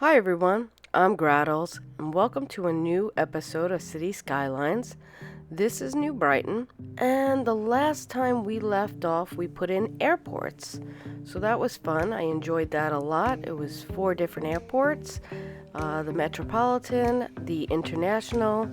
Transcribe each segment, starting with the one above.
Hi everyone, I'm Grahtles, and welcome to a new episode of City Skylines. This is New Brighton, and the last time we left off, we put in airports. So that was fun. I enjoyed that a lot. It was 4 different airports, the Metropolitan, the International,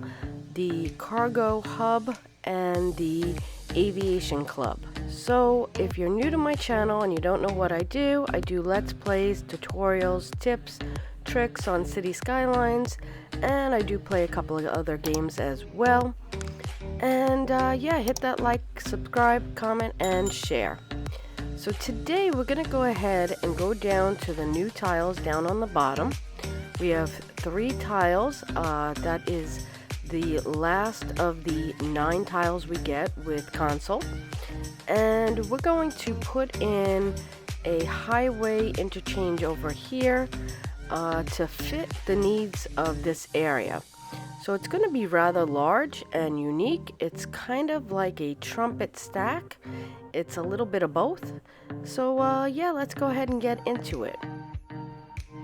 the Cargo Hub, and the Aviation Club. So if you're new to my channel and you don't know what I do Let's Plays, tutorials, tips, tricks on City Skylines, and I do play a couple of other games as well. And hit that like, subscribe, comment, and share. So today we're going to go ahead and go down to the new tiles down on the bottom. We have 3 tiles. That is the last of the 9 tiles we get with console. And we're going to put in a highway interchange over here to fit the needs of this area. So it's going to be rather large and unique. It's kind of like a trumpet stack. It's a little bit of both. So let's go ahead and get into it.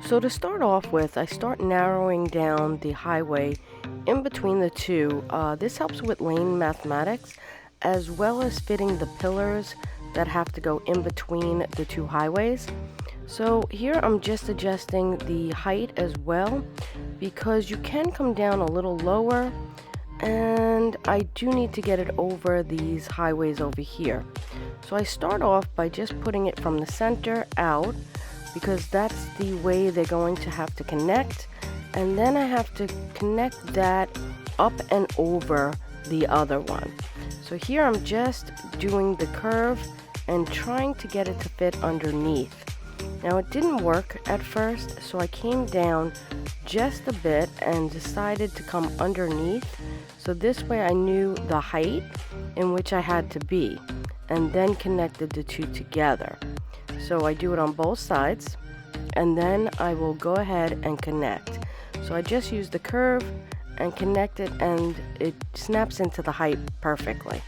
So to start off with, I start narrowing down the highway in between the two. This helps with lane mathematics as well as fitting the pillars that have to go in between the 2 highways. So here I'm just adjusting the height as well, because you can come down a little lower, and I do need to get it over these highways over here. So I start off by just putting it from the center out, because that's the way they're going to have to connect, and then I have to connect that up and over the other one. So here I'm just doing the curve and trying to get it to fit underneath. Now it didn't work at first, so I came down just a bit and decided to come underneath. So this way I knew the height in which I had to be, and then connected the 2 together. So I do it on both sides, and then I will go ahead and connect. So I just use the curve and connect it, and it snaps into the height perfectly.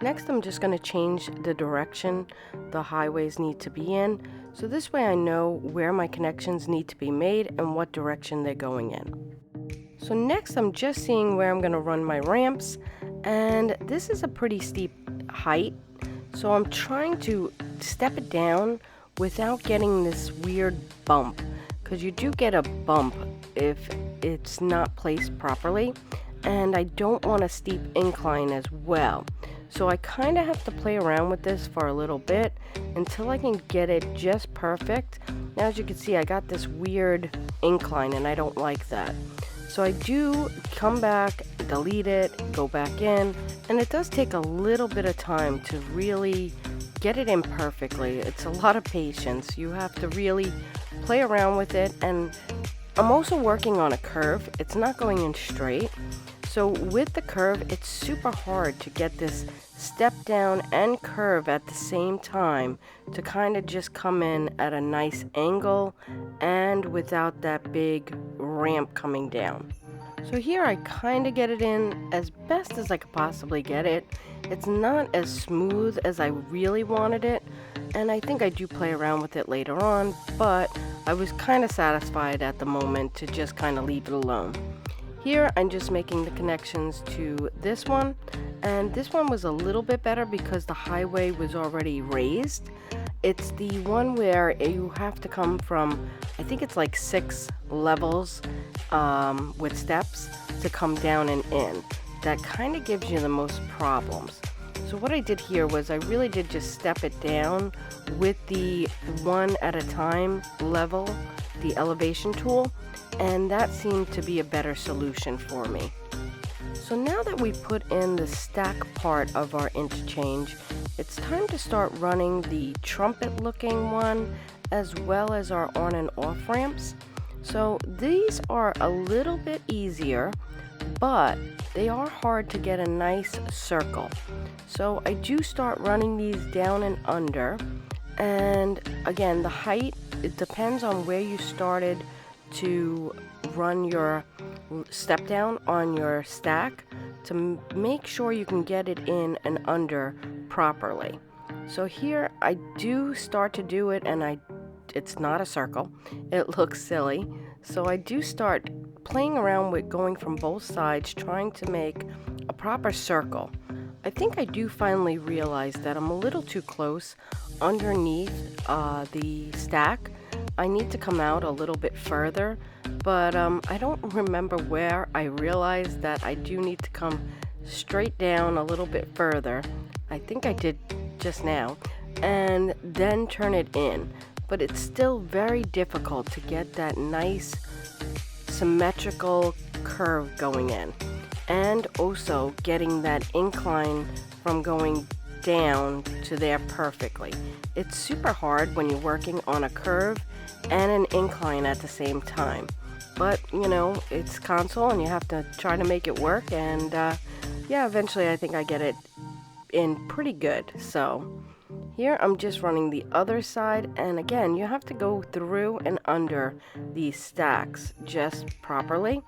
Next, I'm just going to change the direction the highways need to be in. So this way I know where my connections need to be made and what direction they're going in. So next, I'm just seeing where I'm going to run my ramps. And this is a pretty steep height. So I'm trying to step it down without getting this weird bump. Because you do get a bump if it's not placed properly. And I don't want a steep incline as well. So I kind of have to play around with this for a little bit until I can get it just perfect. Now as you can see, I got this weird incline and I don't like that. So I do come back, delete it, go back in, and it does take a little bit of time to really get it in perfectly. It's a lot of patience. You have to really play around with it, and I'm also working on a curve. It's not going in straight. So with the curve, it's super hard to get this step down and curve at the same time to kind of just come in at a nice angle and without that big ramp coming down. So here I kind of get it in as best as I could possibly get it. It's not as smooth as I really wanted it, and I think I do play around with it later on, but I was kind of satisfied at the moment to just kind of leave it alone. Here I'm just making the connections to this one, and this one was a little bit better because the highway was already raised. It's the one where you have to come from, I think it's like 6 levels with steps to come down and in. That kind of gives you the most problems. So what I did here was I really did just step it down with the 1 at a time level, the elevation tool, and that seemed to be a better solution for me. So now that we put in the stack part of our interchange, it's time to start running the trumpet looking one as well as our on and off ramps. So these are a little bit easier, but they are hard to get a nice circle. So I do start running these down and under, and again the height, it depends on where you started to run your step down on your stack to make sure you can get it in and under properly. So here I do start to do it, and it's not a circle. It looks silly. So I do start playing around with going from both sides, trying to make a proper circle. I think I do finally realize that I'm a little too close underneath the stack. I need to come out a little bit further, but I don't remember where I realized that I do need to come straight down a little bit further. I think I did just now, and then turn it in. But it's still very difficult to get that nice symmetrical curve going in, and also getting that incline from going down to there perfectly. It's super hard when you're working on a curve and an incline at the same time, but you know, it's console and you have to try to make it work, and yeah, eventually I think I get it in pretty good. So here I'm just running the other side, and again, you have to go through and under these stacks just properly.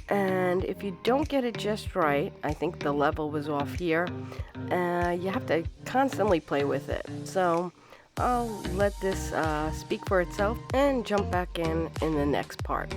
And if you don't get it just right, I think the level was off here, you have to constantly play with it. So I'll let this speak for itself and jump back in the next part.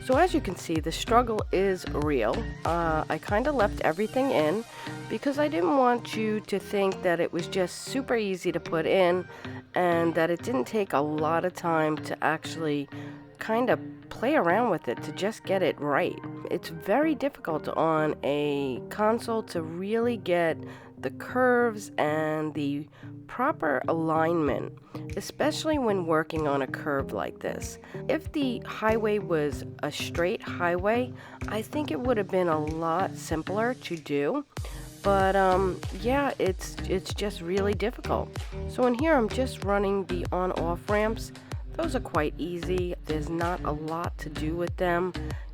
So as you can see, the struggle is real. I kind of left everything in because I didn't want you to think that it was just super easy to put in and that it didn't take a lot of time to actually kind of play around with it to just get it right. It's very difficult on a console to really get the curves and the proper alignment, especially when working on a curve like this. If the highway was a straight highway, I think it would have been a lot simpler to do. But yeah, it's just really difficult. So in here I'm just running the on-off ramps. Those are quite easy. There's not a lot to do with them.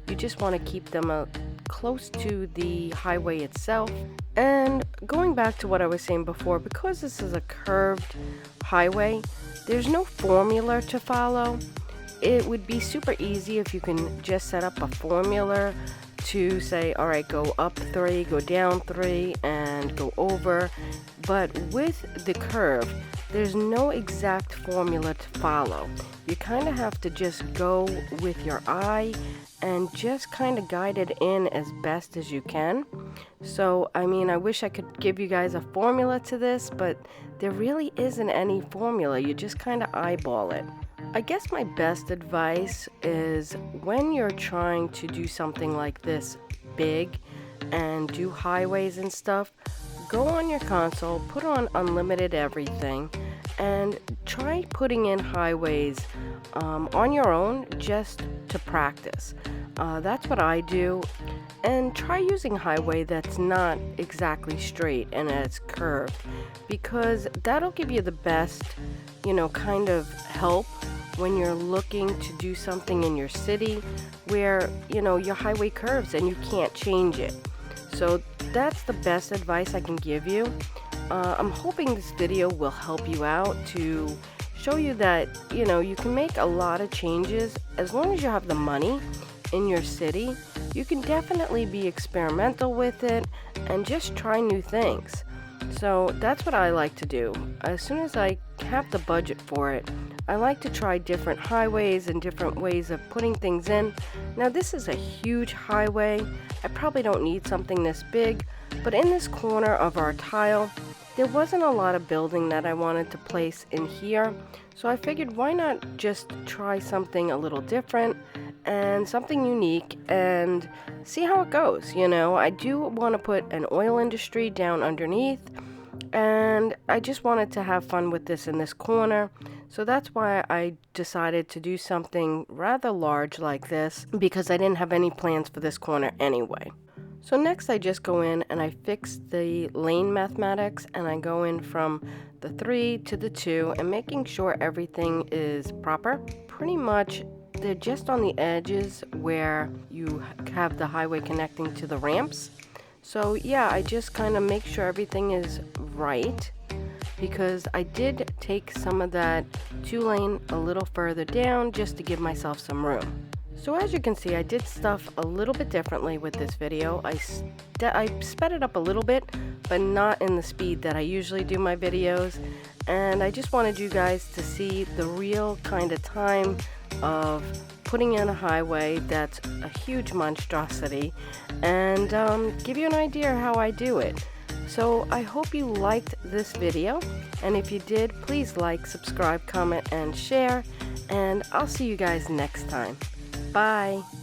You just want to keep them close to the highway itself. And going back to what I was saying before, because this is a curved highway, there's no formula to follow. It would be super easy if you can just set up a formula to say, all right, go up 3, go down 3, and go over. But with the curve, there's no exact formula to follow. You kind of have to just go with your eye and just kind of guide it in as best as you can. So, I mean, I wish I could give you guys a formula to this, but there really isn't any formula. You just kind of eyeball it. I guess my best advice is when you're trying to do something like this big and do highways and stuff, go on your console, put on unlimited everything, and try putting in highways on your own just to practice. That's what I do. And try using highway that's not exactly straight and it's curved, because that'll give you the best, kind of help when you're looking to do something in your city where, your highway curves and you can't change it. So that's the best advice I can give you. I'm hoping this video will help you out to show you that, you can make a lot of changes as long as you have the money in your city. You can definitely be experimental with it and just try new things. So that's what I like to do. As soon as I have the budget for it, I like to try different highways and different ways of putting things in. Now this is a huge highway. I probably don't need something this big, but in this corner of our tile, there wasn't a lot of building that I wanted to place in here, so I figured why not just try something a little different and something unique and see how it goes. You know, I do want to put an oil industry down underneath, and I just wanted to have fun with this in this corner. So that's why I decided to do something rather large like this, because I didn't have any plans for this corner anyway. So next I just go in and I fix the lane mathematics, and I go in from the 3 to the 2 and making sure everything is proper. Pretty much they're just on the edges where you have the highway connecting to the ramps. So yeah, I just kind of make sure everything is right, because I did take some of that 2-lane a little further down just to give myself some room. So as you can see, I did stuff a little bit differently with this video. I sped it up a little bit, but not in the speed that I usually do my videos. And I just wanted you guys to see the real kind of time of putting in a highway that's a huge monstrosity, and give you an idea how I do it. So I hope you liked this video, and if you did, please like, subscribe, comment, and share, and I'll see you guys next time. Bye!